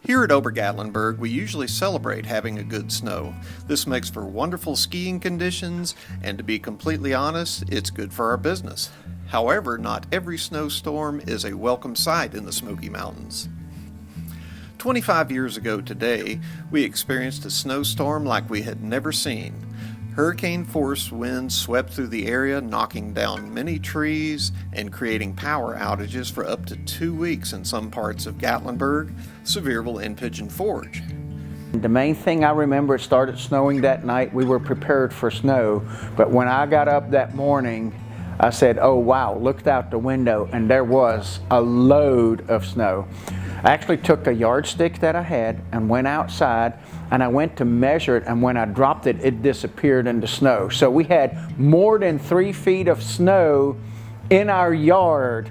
Here at Ober Gatlinburg, we usually celebrate having a good snow. This makes for wonderful skiing conditions, and to be completely honest, it's good for our business. However, not every snowstorm is a welcome sight in the Smoky Mountains. 25 years ago today, we experienced a snowstorm like we had never seen. Hurricane-force winds swept through the area, knocking down many trees and creating power outages for up to 2 weeks in some parts of Gatlinburg, Sevierville, and Pigeon Forge. The main thing I remember, it started snowing that night. We were prepared for snow, but when I got up that morning, I said, oh wow, looked out the window and there was a load of snow. I actually took a yardstick that I had and went outside, and I went to measure it, and when I dropped it, it disappeared into snow. So we had more than 3 feet of snow in our yard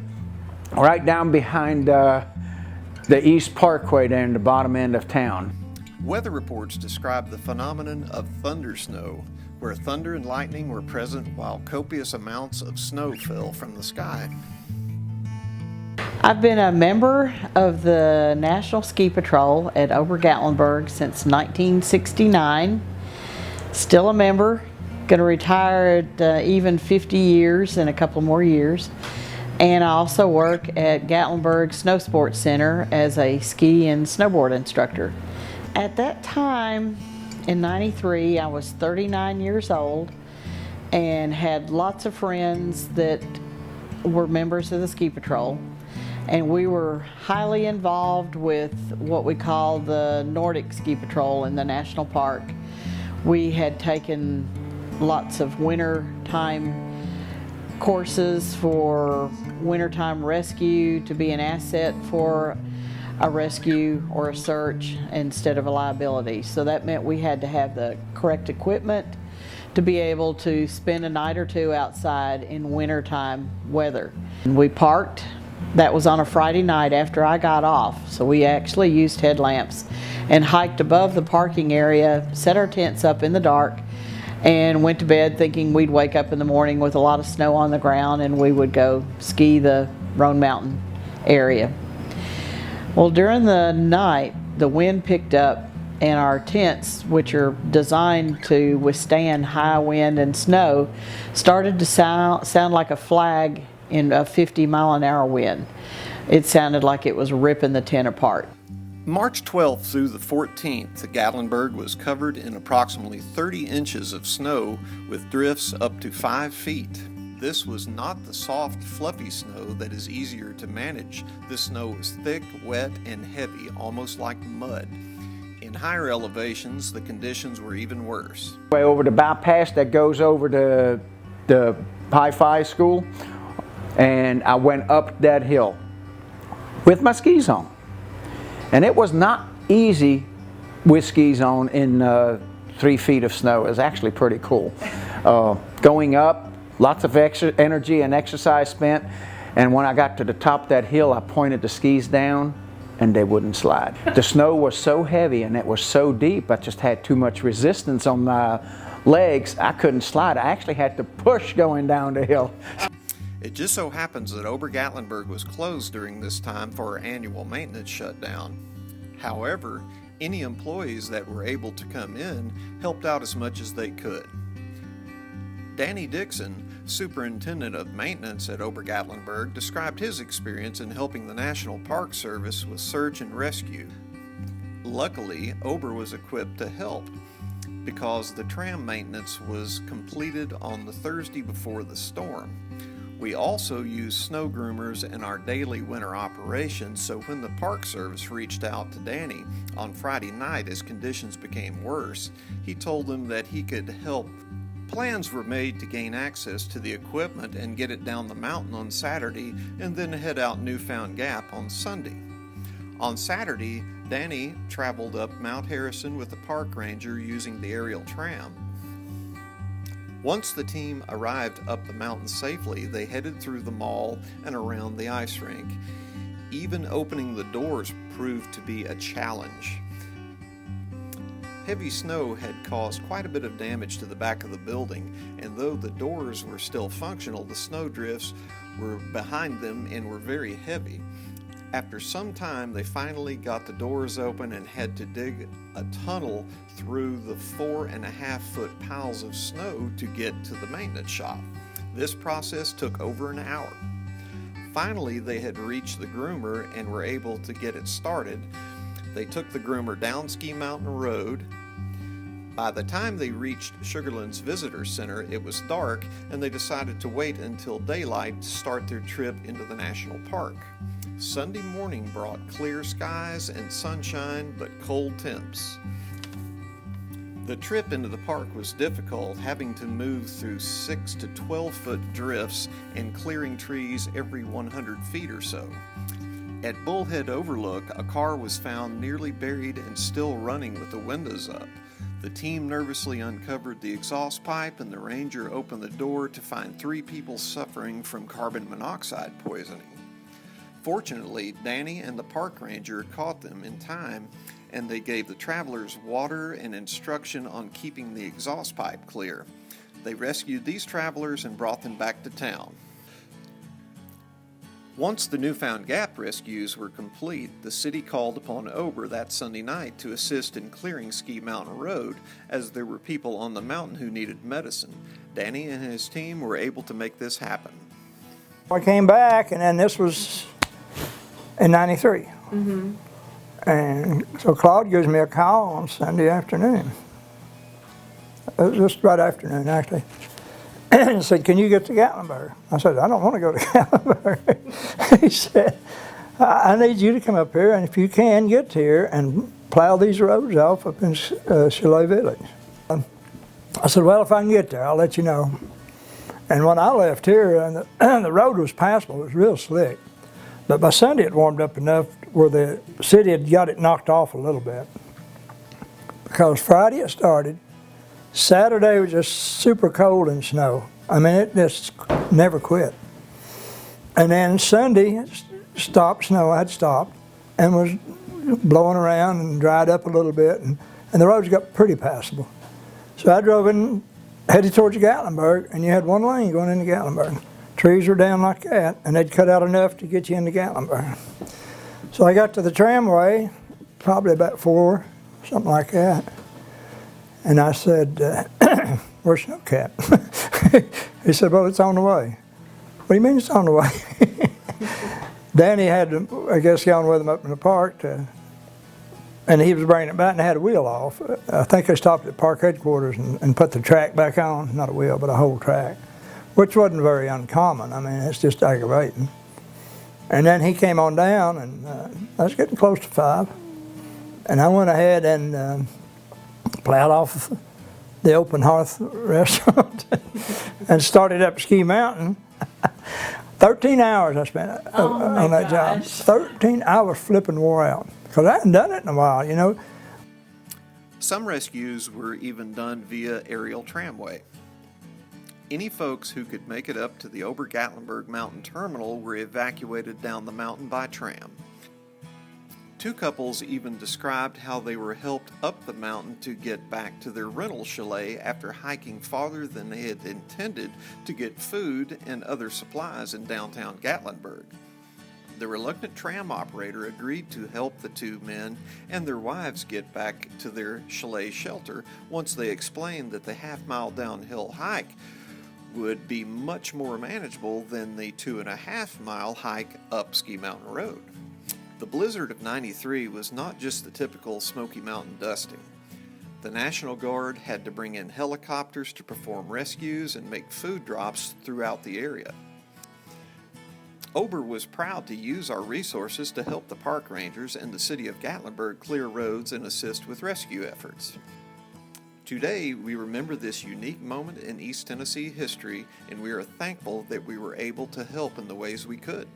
right down behind the East Parkway there in the bottom end of town. Weather reports describe the phenomenon of thunder snow, where thunder and lightning were present while copious amounts of snow fell from the sky. I've been a member of the National Ski Patrol at Ober Gatlinburg since 1969. Still a member, going to retire at even 50 years in a couple more years. And I also work at Gatlinburg Snow Sports Center as a ski and snowboard instructor. At that time, in '93, I was 39 years old and had lots of friends that were members of the Ski Patrol. And we were highly involved with what we call the Nordic Ski Patrol in the National Park. We had taken lots of wintertime courses for wintertime rescue to be an asset for a rescue or a search instead of a liability. So that meant we had to have the correct equipment to be able to spend a night or two outside in wintertime weather. And we parked. That was on a Friday night after I got off, so we actually used headlamps and hiked above the parking area, set our tents up in the dark, and went to bed thinking we'd wake up in the morning with a lot of snow on the ground and we would go ski the Roan Mountain area. Well, during the night, the wind picked up and our tents, which are designed to withstand high wind and snow, started to sound like a flag in a 50-mile-an-hour wind. It sounded like it was ripping the tent apart. March 12th through the 14th, the Gatlinburg was covered in approximately 30 inches of snow with drifts up to 5 feet. This was not the soft, fluffy snow that is easier to manage. This snow was thick, wet, and heavy, almost like mud. In higher elevations, the conditions were even worse. Way over the bypass that goes over to the Hi-Fi school, and I went up that hill with my skis on. And it was not easy with skis on in 3 feet of snow. It was actually pretty cool. Going up, lots of energy and exercise spent, and when I got to the top of that hill, I pointed the skis down and they wouldn't slide. The snow was so heavy and it was so deep, I just had too much resistance on my legs. I couldn't slide. I actually had to push going down the hill. It just so happens that Ober Gatlinburg was closed during this time for our annual maintenance shutdown. However, any employees that were able to come in helped out as much as they could. Danny Dixon, superintendent of maintenance at Ober Gatlinburg, described his experience in helping the National Park Service with search and rescue. Luckily, Ober was equipped to help because the tram maintenance was completed on the Thursday before the storm. We also use snow groomers in our daily winter operations, so when the Park Service reached out to Danny on Friday night as conditions became worse, he told them that he could help. Plans were made to gain access to the equipment and get it down the mountain on Saturday and then head out Newfound Gap on Sunday. On Saturday, Danny traveled up Mount Harrison with the park ranger using the aerial tram. Once the team arrived up the mountain safely, they headed through the mall and around the ice rink. Even opening the doors proved to be a challenge. Heavy snow had caused quite a bit of damage to the back of the building, and though the doors were still functional, the snow drifts were behind them and were very heavy. After some time, they finally got the doors open and had to dig a tunnel through the 4.5-foot piles of snow to get to the maintenance shop. This process took over an hour. Finally, they had reached the groomer and were able to get it started. They took the groomer down Ski Mountain Road. By the time they reached Sugarland's Visitor Center, it was dark, and they decided to wait until daylight to start their trip into the national park. Sunday morning brought clear skies and sunshine, but cold temps. The trip into the park was difficult, having to move through 6 to 12-foot drifts and clearing trees every 100 feet or so. At Bullhead Overlook, a car was found nearly buried and still running with the windows up. The team nervously uncovered the exhaust pipe, and the ranger opened the door to find 3 people suffering from carbon monoxide poisoning. Fortunately, Danny and the park ranger caught them in time, and they gave the travelers water and instruction on keeping the exhaust pipe clear. They rescued these travelers and brought them back to town. Once the Newfound Gap rescues were complete, the city called upon Ober that Sunday night to assist in clearing Ski Mountain Road, as there were people on the mountain who needed medicine. Danny and his team were able to make this happen. I came back, and then this was in '93. Mm-hmm. And so Claude gives me a call on Sunday afternoon. It was just right afternoon, actually. And said, "Can you get to Gatlinburg?" I said, "I don't want to go to Gatlinburg." He said, I need you to come up here, and if you can, get here and plow these roads off up in Chalet Village. I said, "Well, if I can get there, I'll let you know." And when I left here, and the road was passable, it was real slick. But by Sunday, it warmed up enough where the city had got it knocked off a little bit. Because Friday it started. Saturday was just super cold and snow. I mean, it just never quit. And then Sunday, it stopped, snow had stopped, and was blowing around and dried up a little bit, and the roads got pretty passable. So I drove in, headed towards Gatlinburg, and you had one lane going into Gatlinburg. Trees were down like that, and they'd cut out enough to get you into Gatlinburg. So I got to the tramway, probably about 4, something like that. And I said, "Where's Snowcat?" He said, "Well, it's on the way." "What do you mean it's on the way?" Danny had to, I guess, gone with him up in the park, and he was bringing it back, and they had a wheel off. I think they stopped at park headquarters and put the track back on, not a wheel, but a whole track, which wasn't very uncommon. I mean, it's just aggravating. And then he came on down, and I was getting close to 5, and I went ahead and plowed off the Open Hearth restaurant and started up Ski Mountain. 13 hours I spent on that job. 13 hours flipping wore out, because I hadn't done it in a while, you know. Some rescues were even done via aerial tramway. Any folks who could make it up to the Ober Gatlinburg Mountain Terminal were evacuated down the mountain by tram. 2 couples even described how they were helped up the mountain to get back to their rental chalet after hiking farther than they had intended to get food and other supplies in downtown Gatlinburg. The reluctant tram operator agreed to help the 2 men and their wives get back to their chalet shelter once they explained that the half-mile downhill hike would be much more manageable than the 2.5-mile hike up Ski Mountain Road. The blizzard of '93 was not just the typical Smoky Mountain dusting. The National Guard had to bring in helicopters to perform rescues and make food drops throughout the area. Ober was proud to use our resources to help the park rangers and the city of Gatlinburg clear roads and assist with rescue efforts. Today, we remember this unique moment in East Tennessee history, and we are thankful that we were able to help in the ways we could.